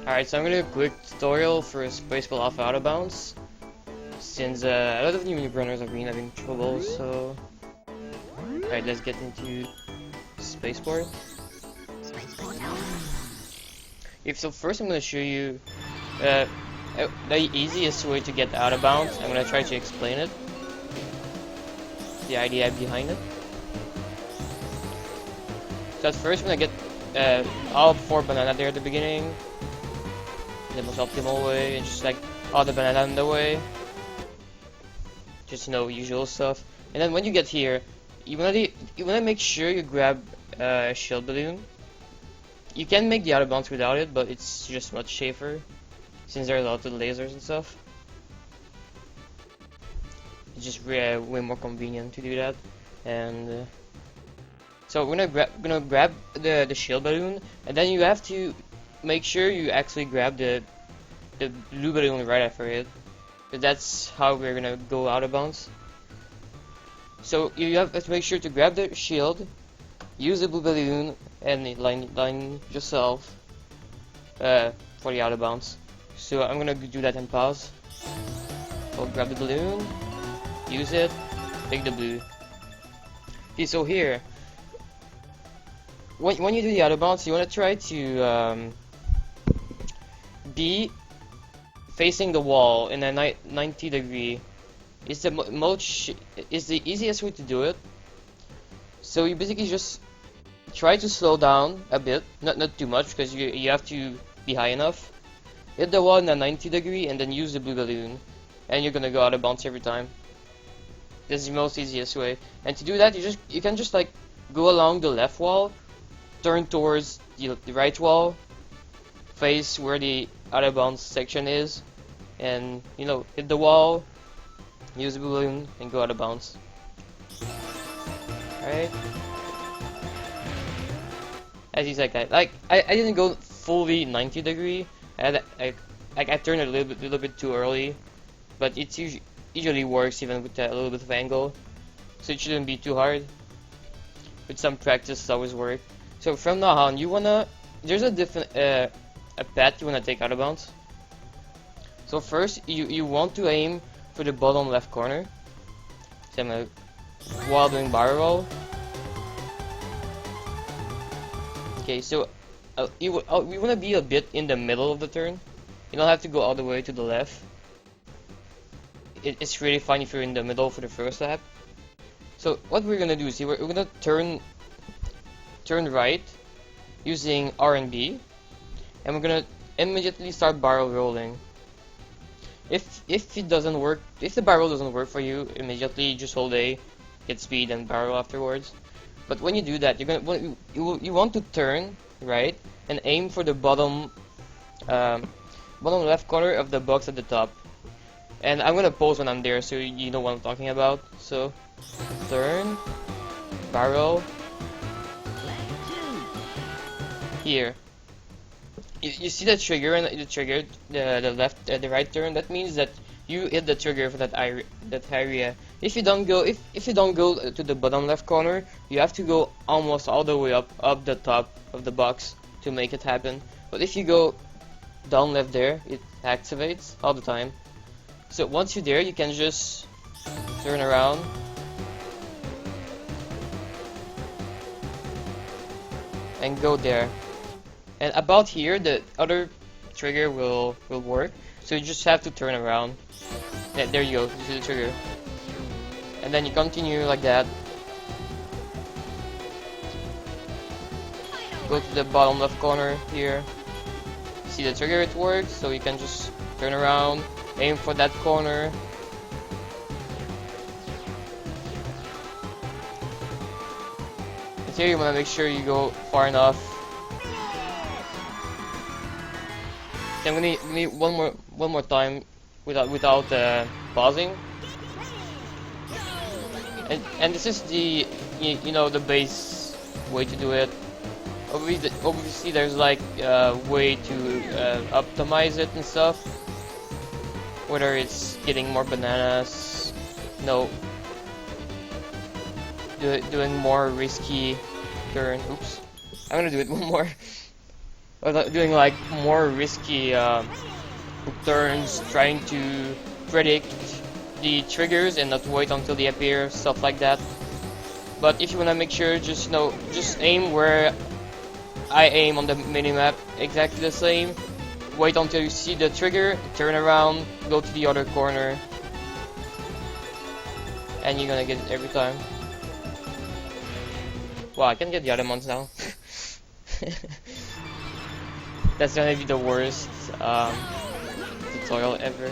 Alright, so I'm gonna do a quick tutorial for Spaceport Alpha OOB, since a lot of new runners have been having trouble, so... Alright, let's get into Spaceport. So first I'm gonna show you the easiest way to get out of bounds. I'm gonna try to explain it, the idea behind it. So at first I'm gonna get all 4 banana there at the beginning, the most optimal way, and just like all the banana in the way, just usual stuff. And then when you get here, you wanna make sure you grab a shield balloon. You can make the out of bounds without it, but it's just much safer since there are a lot of lasers and stuff. It's just way more convenient to do that. And so we're gonna grab the shield balloon, and then you have to make sure you actually grab the blue balloon right after it. But that's how we're gonna go out of bounds. So you have to make sure to grab the shield, use the blue balloon, and line yourself for the out of bounds. So I'm gonna do that in pause. So grab the balloon, use it, take the blue. Okay, so here, when you do the out of bounds, you wanna try to be facing the wall in a 90 degree. It's the easiest way to do it. So you basically just try to slow down a bit, not too much, because you have to be high enough. Hit the wall in a 90 degree and then use the blue balloon, and you're gonna go out of bounds every time. This is the most easiest way. And to do that, you can just like go along the left wall, turn towards the right wall, face where the out of bounds section is, and hit the wall, use the balloon, and go out of bounds. Alright. As easy like that. Like I didn't go fully 90 degree. I turned it a little bit too early, but it usually works even with a little bit of angle, so it shouldn't be too hard. With some practice, it always works. So from now on, there's a different a path you wanna take out of bounds. So first, you want to aim for the bottom left corner. So I'm gonna, while doing barrel roll. Okay, so you want to be a bit in the middle of the turn. You don't have to go all the way to the left. It's really fine if you're in the middle for the first lap. So what we're gonna do is we're gonna turn right using R and B, and we're gonna immediately start barrel rolling. If it doesn't work, if the barrel doesn't work for you immediately, just hold A, get speed, and barrel afterwards. But when you do that, you want to turn right and aim for the bottom left corner of the box at the top. And I'm gonna pause when I'm there so you know what I'm talking about. So turn, barrel, here. You see the trigger and the trigger, the right turn. That means that you hit the trigger for that area. If you don't go to the bottom left corner, you have to go almost all the way up the top of the box to make it happen. But if you go down left there, it activates all the time. So once you're there, you can just turn around and go there. And about here, the other trigger will work. So you just have to turn around. Yeah, there you go. You see the trigger. And then you continue like that. Go to the bottom left corner here. See the trigger, it works. So you can just turn around, aim for that corner. And here you want to make sure you go far enough. I'm gonna need one more time without pausing. And this is the the base way to do it. Obviously there's like a way to optimize it and stuff. Whether it's getting more bananas, doing more risky turn. Oops, I'm gonna do it one more. doing like more risky turns, trying to predict the triggers and not wait until they appear, stuff like that. But if you wanna make sure, just aim where I aim on the minimap, exactly the same. Wait until you see the trigger, turn around, go to the other corner, and you're gonna get it every time. Wow, I can get the other ones now. That's gonna be the worst tutorial ever.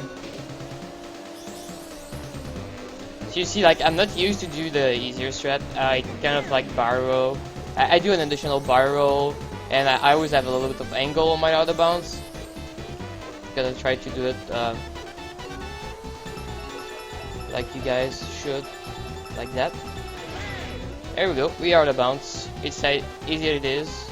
So you see, like, I'm not used to do the easier strat. I kind of like barrel roll. I do an additional barrel roll, and I always have a little bit of angle on my out of bounds. Because I try to do it like you guys should, like that. There we go, we are out of bounds. It's how easy it is.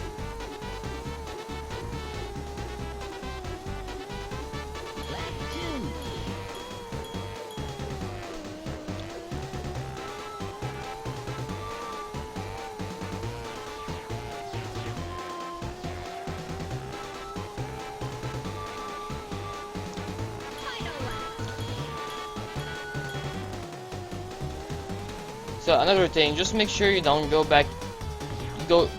So another thing, just make sure you don't go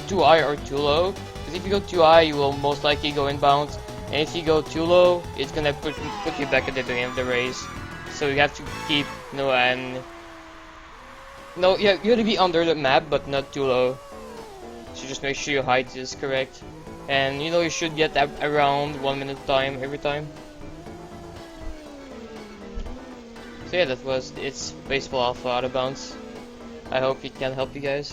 too high or too low. Because if you go too high, you will most likely go inbounds. And if you go too low, it's gonna put you back at the beginning of the race. So you have to keep, you have to be under the map, but not too low. So just make sure your height is correct. And you should get around 1 minute time every time. So yeah, it's Baseball Alpha out of bounds. I hope it can help you guys.